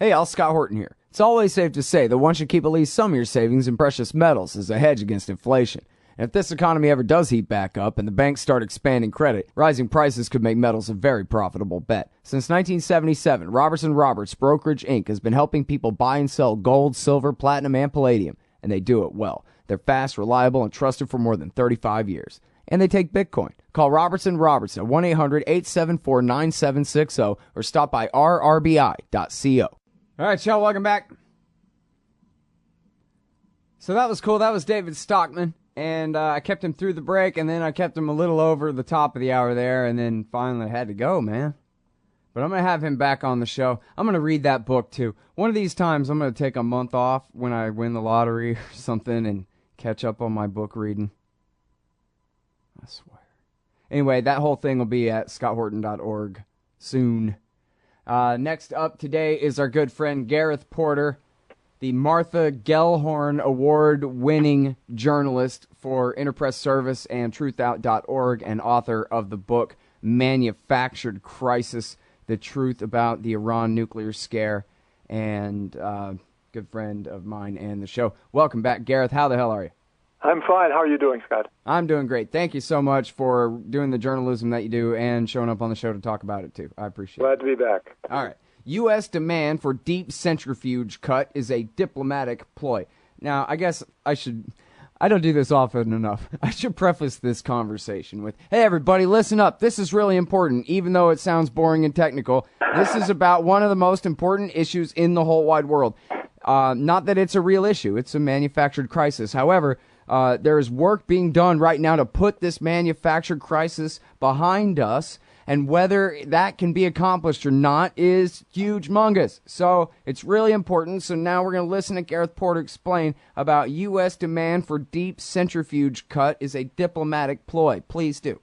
Hey, all, Scott Horton here. It's always safe to say that one should keep at least some of your savings in precious metals as a hedge against inflation. And if this economy ever does heat back up and the banks start expanding credit, rising prices could make metals a very profitable bet. Since 1977, Robertson Roberts Brokerage Inc. has been helping people buy and sell gold, silver, platinum, and palladium, and they do it well. They're fast, reliable, and trusted for more than 35 years. And they take Bitcoin. Call Robertson Roberts at 1-800-874-9760 or stop by rrbi.co. All right, y'all, welcome back. So that was cool. That was David Stockman, and I kept him through the break, and then I kept him a little over the top of the hour there, and then finally I had to go, man. But I'm going to have him back on the show. I'm going to read that book, too. One of these times, I'm going to take a month off when I win the lottery or something and catch up on my book reading. I swear. Anyway, that whole thing will be at scotthorton.org soon. Next up today is our good friend Gareth Porter, the Martha Gellhorn Award-winning journalist for Interpress Service and TruthOut.org and author of the book Manufactured Crisis, The Truth About the Iran Nuclear Scare, and good friend of mine and the show. Welcome back, Gareth. How the hell are you? I'm fine. How are you doing, Scott? I'm doing great. Thank you so much for doing the journalism that you do and showing up on the show to talk about it, too. I appreciate it. Glad to be back. All right. U.S. demand for deep centrifuge cut is a diplomatic ploy. Now, I guess I don't do this often enough. I should preface this conversation with, hey, everybody, listen up. This is really important, even though it sounds boring and technical. This is about one of the most important issues in the whole wide world. Not that it's a real issue. It's a manufactured crisis. However, there is work being done right now to put this manufactured crisis behind us, and whether that can be accomplished or not is huge-mongous. So it's really important. So now we're going to listen to Gareth Porter explain about U.S. demand for deep centrifuge cut is a diplomatic ploy. Please do.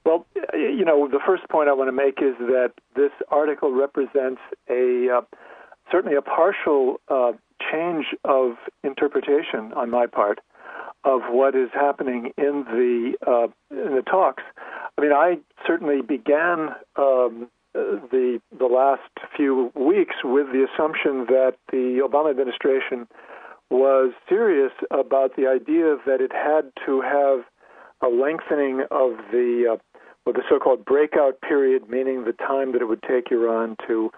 Well, you know, the first point I want to make is that this article represents certainly a partial change of interpretation on my part of what is happening in the talks. I mean, I certainly began the last few weeks with the assumption that the Obama administration was serious about the idea that it had to have a lengthening of the so-called breakout period, meaning the time that it would take Iran to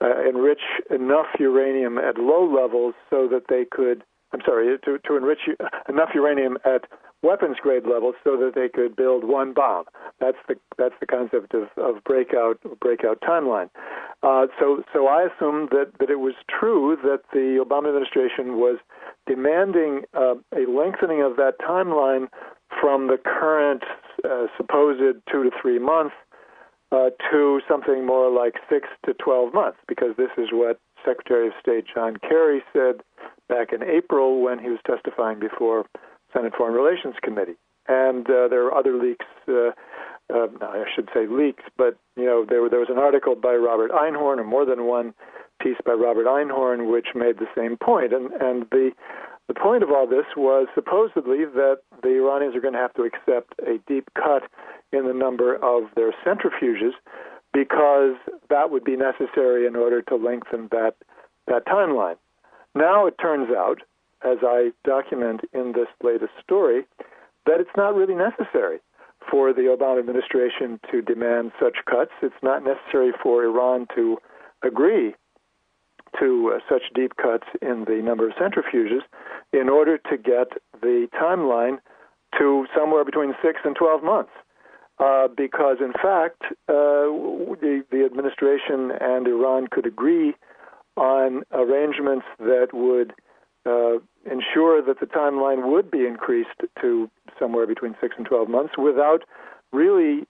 enrich enough uranium at low levels so that they could to enrich enough uranium at weapons-grade levels so that they could build one bomb. That's the concept of breakout timeline. So I assumed that it was true that the Obama administration was demanding a lengthening of that timeline from the current supposed 2 to 3 months to something more like 6 to 12 months, because this is what Secretary of State John Kerry said back in April when he was testifying before Senate Foreign Relations Committee. And there are other leaks, I should say leaks, but you know there was an article by Robert Einhorn, or more than one piece by Robert Einhorn, which made the same point. And the point of all this was supposedly that the Iranians are going to have to accept a deep cut in the number of their centrifuges, because that would be necessary in order to lengthen that timeline. Now it turns out, as I document in this latest story, that it's not really necessary for the Obama administration to demand such cuts. It's not necessary for Iran to agree to such deep cuts in the number of centrifuges in order to get the timeline to somewhere between 6 and 12 months. Because, in fact, the administration and Iran could agree on arrangements that would ensure that the timeline would be increased to somewhere between 6 and 12 months without really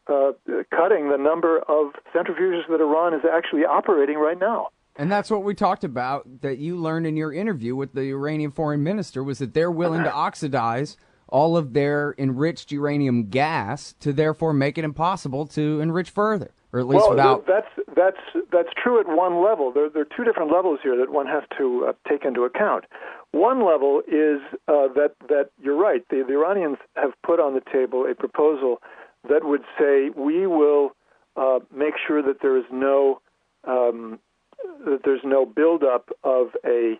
cutting the number of centrifuges that Iran is actually operating right now. And that's what we talked about, that you learned in your interview with the Iranian foreign minister, was that they're willing to oxidize all of their enriched uranium gas to therefore make it impossible to enrich further, or at least without. That's true at one level. There are two different levels here that one has to take into account. One level is that you're right. The Iranians have put on the table a proposal that would say we will make sure that there is no there's no buildup of a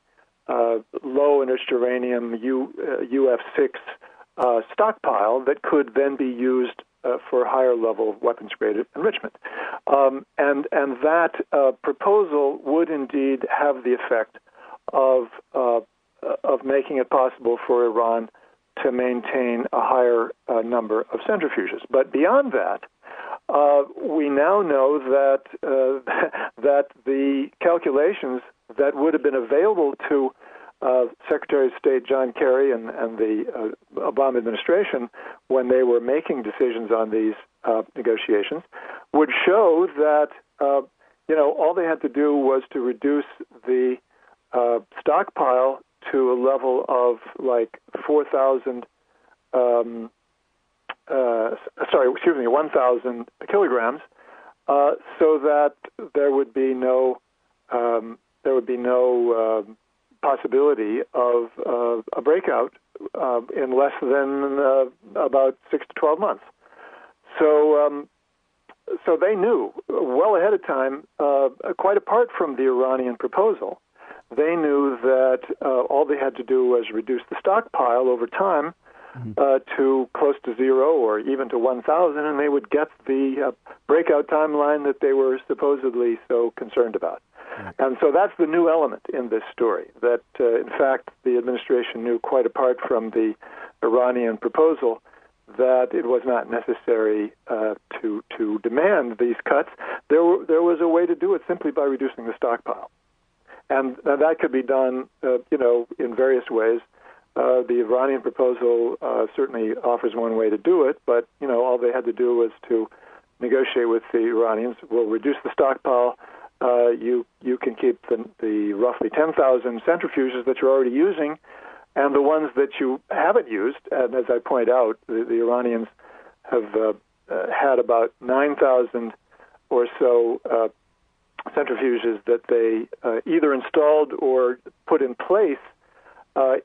low enriched uranium UF6 stockpile that could then be used for higher level weapons-grade enrichment. And that proposal would indeed have the effect of making it possible for Iran to maintain a higher number of centrifuges. But beyond that, we now know that that the calculations that would have been available to Secretary of State John Kerry and the Obama administration when they were making decisions on these negotiations would show that all they had to do was to reduce the stockpile to a level of like 1,000 kilograms, so that there would be no possibility of a breakout in less than about 6 to 12 months. So they knew well ahead of time, quite apart from the Iranian proposal, they knew that all they had to do was reduce the stockpile over time to close to zero or even to 1,000, and they would get the breakout timeline that they were supposedly so concerned about. And so that's the new element in this story, that in fact the administration knew quite apart from the Iranian proposal that it was not necessary to demand these cuts. There was a way to do it simply by reducing the stockpile. And that could be done, in various ways. The Iranian proposal certainly offers one way to do it, but, all they had to do was to negotiate with the Iranians. We'll reduce the stockpile. You can keep the roughly 10,000 centrifuges that you're already using, and the ones that you haven't used, and as I point out, the Iranians have had about 9,000 or so centrifuges that they either installed or put in place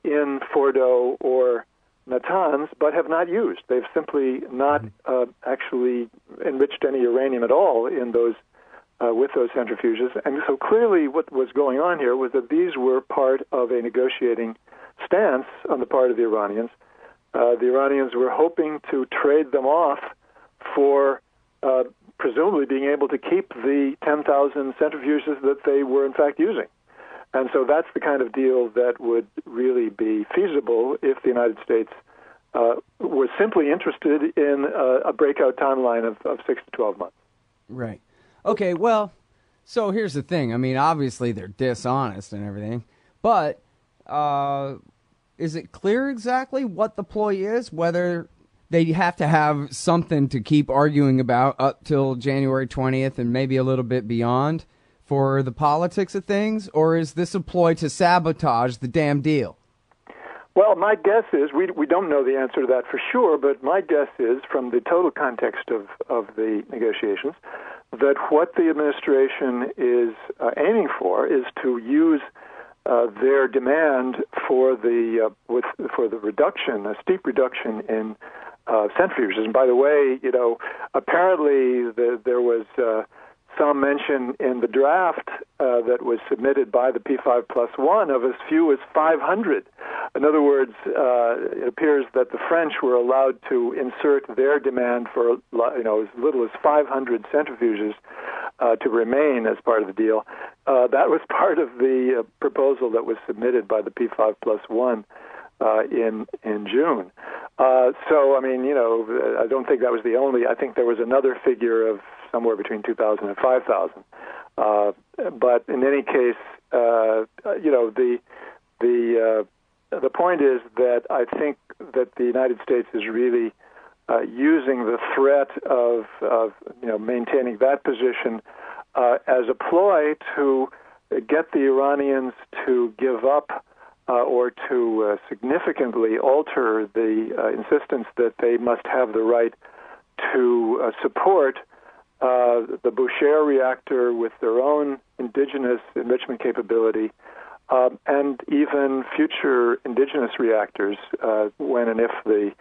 in Fordo or Natanz, but have not used. They've simply not actually enriched any uranium at all in those with those centrifuges. And so clearly what was going on here was that these were part of a negotiating stance on the part of the Iranians. The Iranians were hoping to trade them off for presumably being able to keep the 10,000 centrifuges that they were in fact using. And so that's the kind of deal that would really be feasible if the United States was simply interested in a breakout timeline of 6 to 12 months. Right. Okay, well, so here's the thing. I mean, obviously they're dishonest and everything, but is it clear exactly what the ploy is, whether they have to have something to keep arguing about up till January 20th and maybe a little bit beyond for the politics of things, or is this a ploy to sabotage the damn deal? Well, my guess is, we don't know the answer to that for sure, but my guess is, from the total context of the negotiations, that what the administration is aiming for is to use their demand for the reduction, a steep reduction in centrifuges. And by the way, apparently there was some mention in the draft that was submitted by the P5+1 of as few as 500. In other words, it appears that the French were allowed to insert their demand for as little as 500 centrifuges to remain as part of the deal. That was part of the proposal that was submitted by the P5+1 in June. So, I mean, I don't think that was the only. I think there was another figure of somewhere between 2,000 and 5,000. But in any case, the point is that I think that the United States is really using the threat of maintaining that position as a ploy to get the Iranians to give up or to significantly alter the insistence that they must have the right to support the Boucher reactor with their own indigenous enrichment capability, and even future indigenous reactors when and if the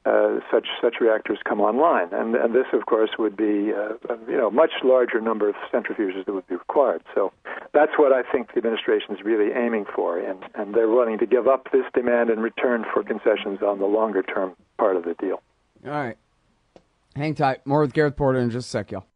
such reactors come online, and this, of course, would be a much larger number of centrifuges that would be required. So that's what I think the administration is really aiming for, and they're willing to give up this demand in return for concessions on the longer term part of the deal. All right, hang tight. More with Gareth Porter in just a sec, y'all.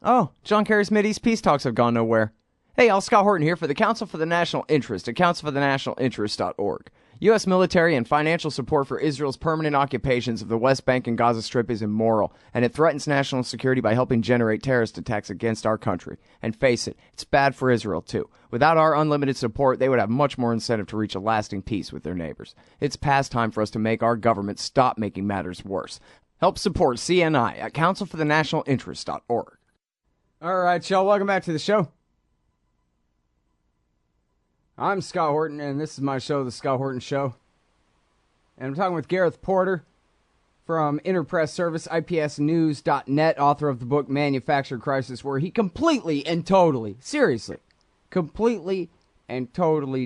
Oh, John Kerry's Mideast peace talks have gone nowhere. Hey, y'all, Scott Horton here for the Council for the National Interest at councilforthenationalinterest.org. U.S. military and financial support for Israel's permanent occupations of the West Bank and Gaza Strip is immoral, and it threatens national security by helping generate terrorist attacks against our country. And face it, it's bad for Israel, too. Without our unlimited support, they would have much more incentive to reach a lasting peace with their neighbors. It's past time for us to make our government stop making matters worse. Help support CNI at councilforthenationalinterest.org. All right, y'all, welcome back to the show. I'm Scott Horton, and this is my show, The Scott Horton Show. And I'm talking with Gareth Porter from Interpress Service, IPSnews.net, author of the book Manufactured Crisis, where he completely and totally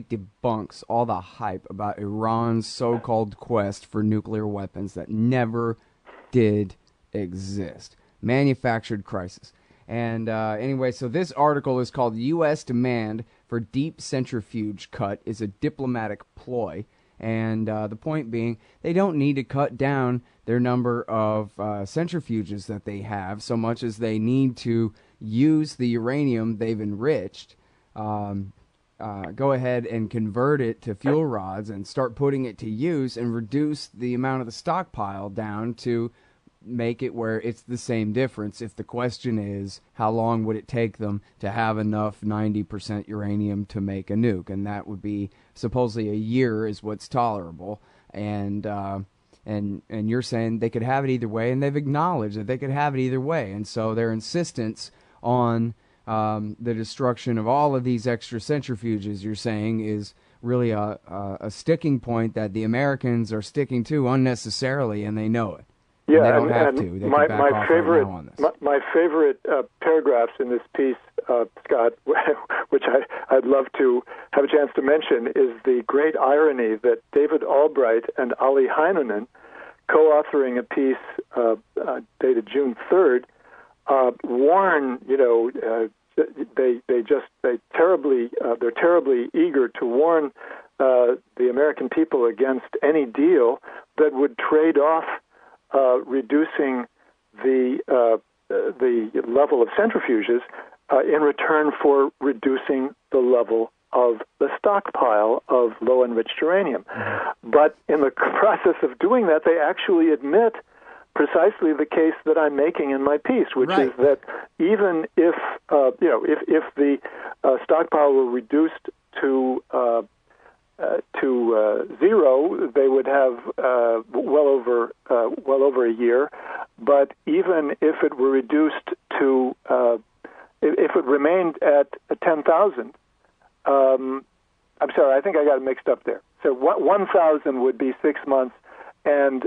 debunks all the hype about Iran's so-called quest for nuclear weapons that never did exist. Manufactured Crisis. And anyway, so this article is called U.S. Demand for Deep Centrifuge Cut is a Diplomatic Ploy. And the point being, they don't need to cut down their number of centrifuges that they have so much as they need to use the uranium they've enriched, go ahead and convert it to fuel rods and start putting it to use and reduce the amount of the stockpile down to make it where it's the same difference. If the question is, how long would it take them to have enough 90% uranium to make a nuke? And that would be supposedly a year is what's tolerable. And you're saying they could have it either way, and they've acknowledged that they could have it either way. And so their insistence on the destruction of all of these extra centrifuges, you're saying, is really a sticking point that the Americans are sticking to unnecessarily, and they know it. Yeah, they don't have to. They can back off right now on this. My favorite paragraphs in this piece, Scott, which I'd love to have a chance to mention, is the great irony that David Albright and Ali Heinonen, co-authoring a piece dated June 3rd, warn. They're terribly eager to warn the American people against any deal that would trade off reducing the level of centrifuges in return for reducing the level of the stockpile of low-enriched uranium. But in the process of doing that, they actually admit precisely the case that I'm making in my piece, which is that even if if the stockpile were reduced to zero, they would have well over a year. But even if it were reduced to, if it remained at 10,000, I'm sorry, I think I got it mixed up there. So 1,000 would be 6 months, and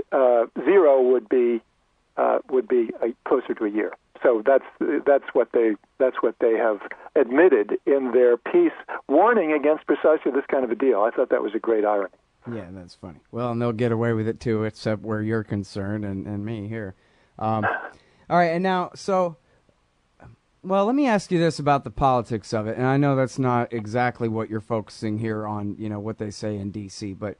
zero would be closer to a year. So that's what they have admitted in their piece, warning against precisely this kind of a deal. I thought that was a great irony. Yeah, that's funny. Well, and they'll get away with it too, except where you're concerned and me here. All right, and now, let me ask you this about the politics of it. And I know that's not exactly what you're focusing here on, what they say in D.C., but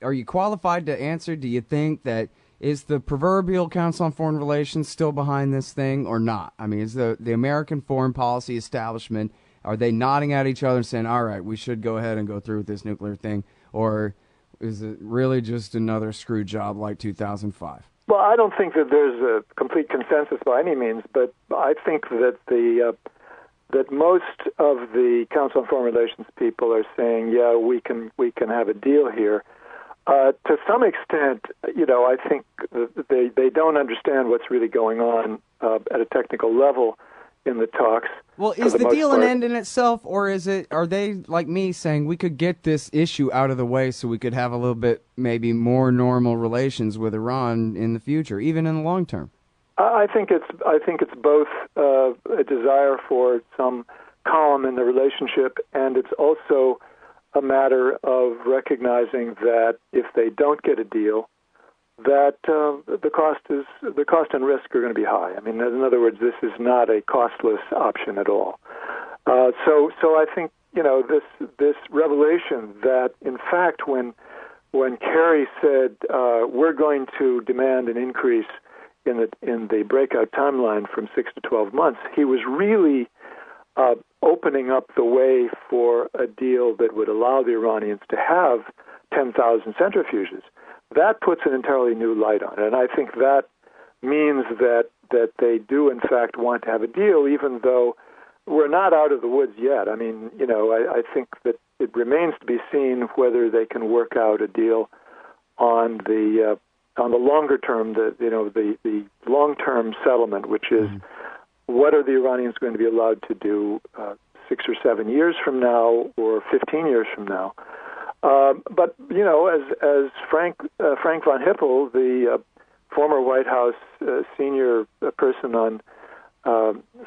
are you qualified to answer? Do you think that is the proverbial Council on Foreign Relations still behind this thing or not? I mean, is the American foreign policy establishment, are they nodding at each other and saying, all right, we should go ahead and go through with this nuclear thing? Or is it really just another screw job like 2005? Well, I don't think that there's a complete consensus by any means, but I think that that most of the Council on Foreign Relations people are saying, yeah, we can have a deal here. To some extent, I think they don't understand what's really going on at a technical level in the talks. Well, is the deal an end in itself, or are they, like me, saying we could get this issue out of the way so we could have a little bit, maybe more normal relations with Iran in the future, even in the long term? I think it's both a desire for some calm in the relationship, and it's also a matter of recognizing that if they don't get a deal, that the cost and risk are going to be high. I mean, in other words, this is not a costless option at all. So I think this revelation that in fact when Kerry said we're going to demand an increase in the breakout timeline from 6 to 12 months, he was really opening up the way for a deal that would allow the Iranians to have 10,000 centrifuges. That puts an entirely new light on it, and I think that means that they do in fact want to have a deal, even though we're not out of the woods yet. I mean, I think that it remains to be seen whether they can work out a deal on the longer term, the long-term settlement, which is what are the Iranians going to be allowed to do 6 or 7 years from now or 15 years from now. But as Frank von Hippel, the former White House senior person on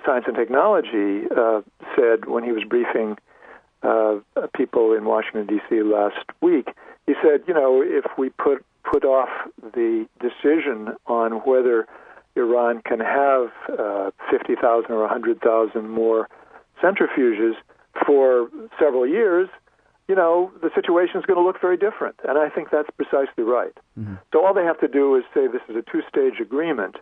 science and technology, said when he was briefing people in Washington, D.C. last week, he said, if we put off the decision on whether Iran can have 50,000 or 100,000 more centrifuges for several years, the situation is going to look very different. And I think that's precisely right. Mm-hmm. So all they have to do is say this is a two-stage agreement,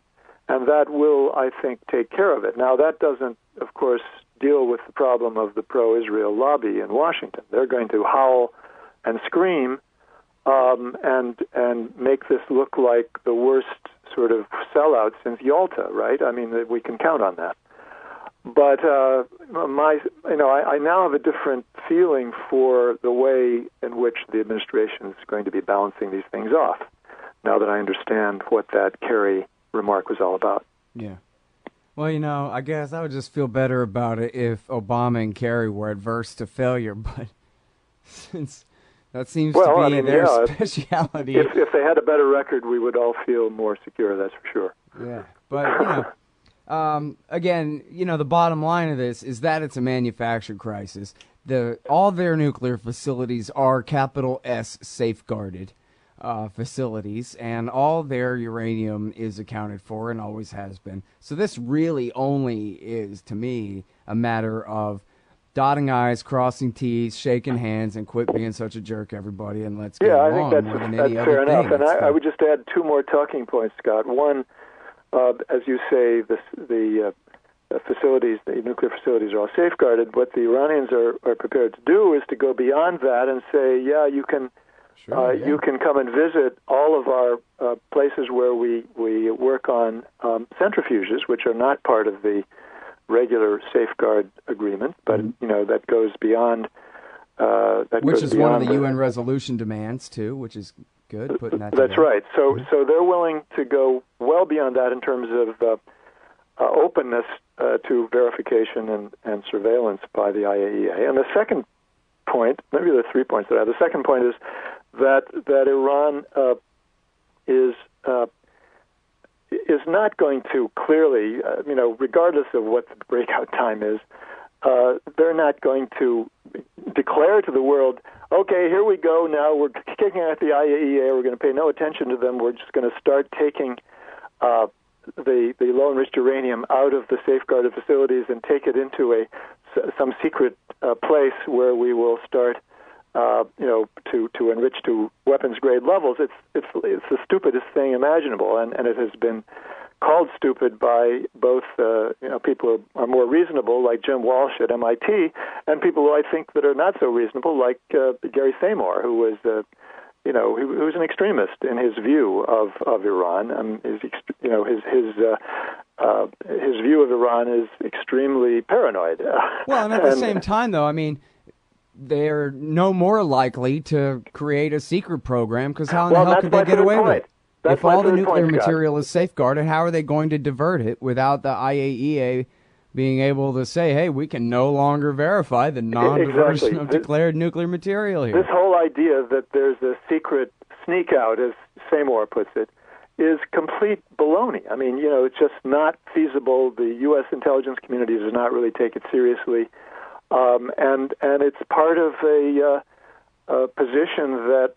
and that will, I think, take care of it. Now, that doesn't, of course, deal with the problem of the pro-Israel lobby in Washington. They're going to howl and scream and make this look like the worst sort of sellout since Yalta, right? I mean, we can count on that. But I now have a different feeling for the way in which the administration is going to be balancing these things off, now that I understand what that Kerry remark was all about. Yeah. Well, I guess I would just feel better about it if Obama and Kerry were adverse to failure, but since that seems to be their specialty. If they had a better record, we would all feel more secure, that's for sure. Yeah, but, again, the bottom line of this is that it's a manufacturing crisis. All their nuclear facilities are capital S safeguarded facilities, and all their uranium is accounted for and always has been. So this really only is, to me, a matter of dotting I's, crossing T's, shaking hands, and quit being such a jerk, everybody, and let's get along more than any other thing. Yeah, I think that's fair enough. And I would just add two more talking points, Scott. One, as you say, the facilities, the nuclear facilities are all safeguarded. What the Iranians are prepared to do is to go beyond that and say, you can you can come and visit all of our places where we work on centrifuges, which are not part of the regular safeguard agreement, but that goes beyond. Which is one of the UN resolution demands too, which is good. Putting that. That's right. So they're willing to go well beyond that in terms of openness to verification and surveillance by the IAEA. And the second point, maybe there are 3 points that I have. The second point is that Iran is not going to clearly, regardless of what the breakout time is, they're not going to declare to the world, okay, here we go now, we're kicking out the IAEA, we're going to pay no attention to them, we're just going to start taking the low-enriched uranium out of the safeguarded facilities and take it into some secret place where we will start to enrich to weapons-grade levels. It's the stupidest thing imaginable, and it has been called stupid by both people who are more reasonable, like Jim Walsh at MIT, and people who I think that are not so reasonable, like Gary Seymour, who was he was an extremist in his view of Iran. His view of Iran is extremely paranoid. Well, and at the same time, though, they're no more likely to create a secret program, because how in the hell could they get away with it? If all the nuclear material is safeguarded, how are they going to divert it without the IAEA being able to say, hey, we can no longer verify the non-diversion of declared nuclear material here? This whole idea that there's a secret sneak out, as Seymour puts it, is complete baloney. It's just not feasible. The U.S. intelligence community does not really take it seriously. And it's part of position that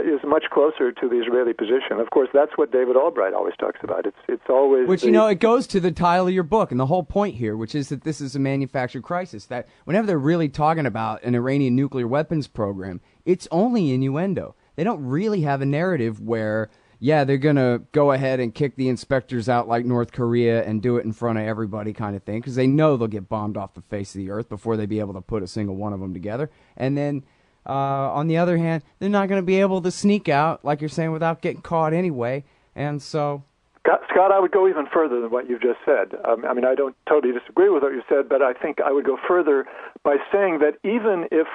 is much closer to the Israeli position. Of course, that's what David Albright always talks about. It's always which, it goes to the title of your book and the whole point here, which is that this is a manufactured crisis, that whenever they're really talking about an Iranian nuclear weapons program, it's only innuendo. They don't really have a narrative where, yeah, they're going to go ahead and kick the inspectors out like North Korea and do it in front of everybody kind of thing, because they know they'll get bombed off the face of the earth before they be able to put a single one of them together. And then on the other hand, they're not going to be able to sneak out, like you're saying, without getting caught anyway. And so, Scott, I would go even further than what you've just said. I mean, I don't totally disagree with what you said, but I think I would go further by saying that even if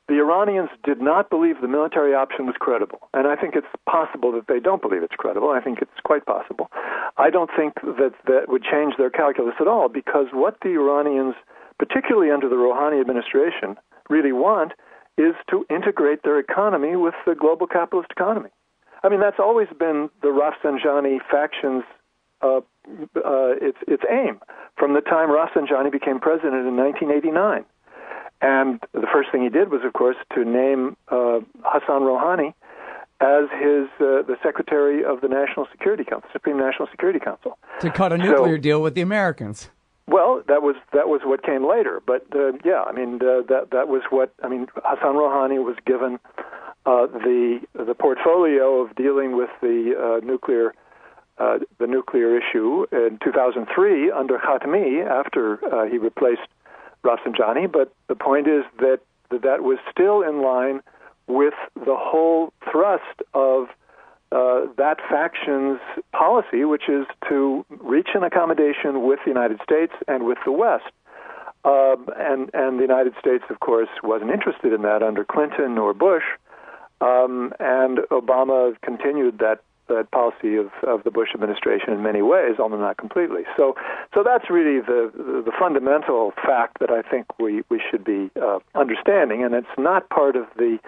the Iranians did not believe the military option was credible, and I think it's possible that they don't believe it's credible. I think it's quite possible. I don't think that would change their calculus at all, because what the Iranians, particularly under the Rouhani administration, really want is to integrate their economy with the global capitalist economy. I mean, that's always been the Rafsanjani faction's its aim from the time Rafsanjani became president in 1989. And the first thing he did was, of course, to name Hassan Rouhani as the secretary of the National Security Council, Supreme National Security Council, to cut a nuclear deal with the Americans. Well, that was what came later, but yeah, I mean that was what I mean. Hassan Rouhani was given the portfolio of dealing with the nuclear issue in 2003 under Khatami after he replaced Rafsanjani. But the point is that was still in line with the whole thrust of that faction's policy, which is to reach an accommodation with the United States and with the West. And the United States, of course, wasn't interested in that under Clinton or Bush, and Obama continued that policy of the Bush administration in many ways, although not completely. So that's really the fundamental fact that I think we should be understanding, and it's not part of the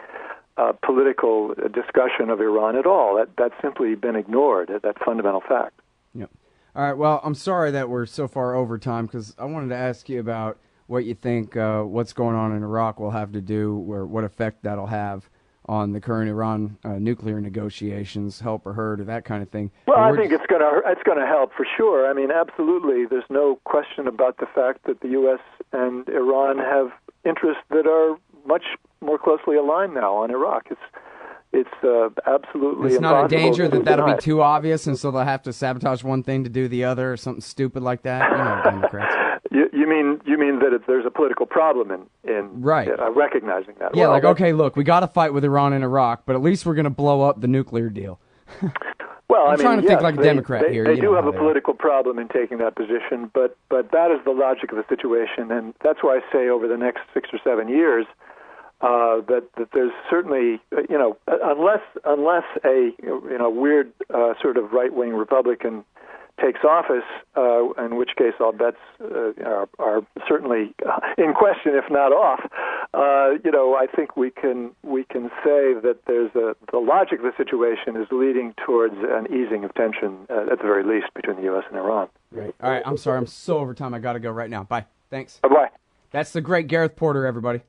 political discussion of Iran at all. That's simply been ignored, that fundamental fact. Yep. All right, well, I'm sorry that we're so far over time, because I wanted to ask you about what you think what's going on in Iraq will have to do, or what effect that'll have on the current Iran nuclear negotiations, help or hurt, or that kind of thing. Well, I think it's going to help for sure. I mean, absolutely. There's no question about the fact that the U.S. and Iran have interests that are much more closely aligned now on Iraq. It's absolutely it's not a danger that that'll be too obvious, and so they'll have to sabotage one thing to do the other, or something stupid like that. You know, Democrats. You mean that there's a political problem in right. Recognizing that? Yeah, well, okay, look, we got to fight with Iran and Iraq, but at least we're going to blow up the nuclear deal. Well, I'm trying to think like a Democrat here. They do have a political problem in taking that position, but that is the logic of the situation, and that's why I say over the next 6 or 7 years that there's certainly, unless a weird sort of right-wing Republican takes office, in which case all bets are certainly in question, if not off. I think we can say that the logic of the situation is leading towards an easing of tension, at the very least, between the U.S. and Iran. Right. All right. I'm sorry. I'm so over time. I got to go right now. Bye. Thanks. Bye. That's the great Gareth Porter, everybody.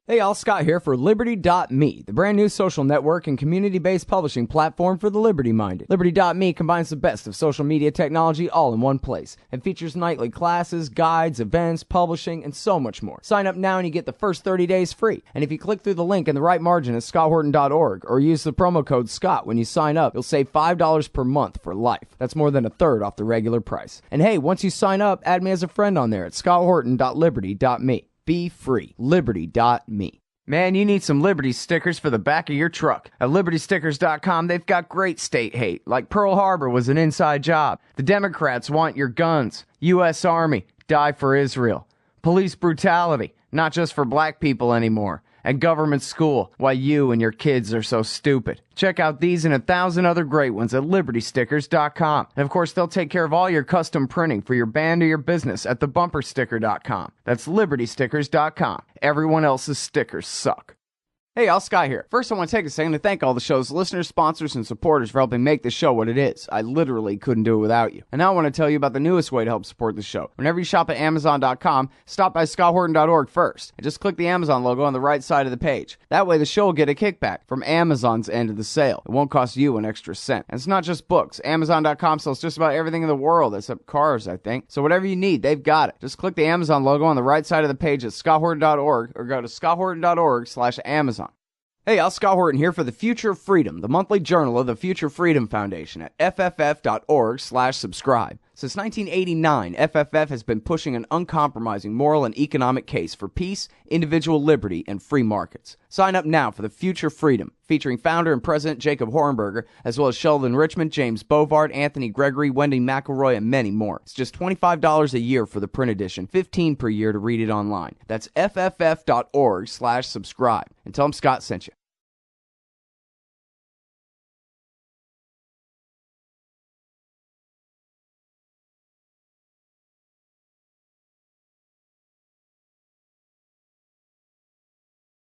Hey, y'all, Scott here for Liberty.me, the brand new social network and community-based publishing platform for the liberty-minded. Liberty.me combines the best of social media technology all in one place and features nightly classes, guides, events, publishing, and so much more. Sign up now and you get the first 30 days free. And if you click through the link in the right margin at scotthorton.org or use the promo code SCOTT when you sign up, you'll save $5 per month for life. That's more than a third off the regular price. And hey, once you sign up, add me as a friend on there at scotthorton.liberty.me. Be free. Liberty.me. Man, you need some Liberty stickers for the back of your truck. At LibertyStickers.com, they've got great state hate, like Pearl Harbor was an inside job. The Democrats want your guns. U.S. Army, die for Israel. Police brutality, not just for black people anymore. And government school, why you and your kids are so stupid. Check out these and 1,000 other great ones at LibertyStickers.com. And of course, they'll take care of all your custom printing for your band or your business at TheBumperSticker.com. That's LibertyStickers.com. Everyone else's stickers suck. Hey, Al Scott here. First, I want to take a second to thank all the show's listeners, sponsors, and supporters for helping make this show what it is. I literally couldn't do it without you. And now I want to tell you about the newest way to help support the show. Whenever you shop at Amazon.com, stop by ScottHorton.org first, and just click the Amazon logo on the right side of the page. That way, the show will get a kickback from Amazon's end of the sale. It won't cost you an extra cent. And it's not just books. Amazon.com sells just about everything in the world, except cars, I think. So whatever you need, they've got it. Just click the Amazon logo on the right side of the page at ScottHorton.org or go to ScottHorton.org/Amazon. Hey, Al Scott Horton here for The Future of Freedom, the monthly journal of the Future Freedom Foundation at FFF.org/subscribe. Since 1989, FFF has been pushing an uncompromising moral and economic case for peace, individual liberty, and free markets. Sign up now for The Future Freedom, featuring founder and president Jacob Hornberger, as well as Sheldon Richmond, James Bovard, Anthony Gregory, Wendy McElroy, and many more. It's just $25 a year for the print edition, $15 per year to read it online. That's FFF.org/subscribe. And tell them Scott sent you.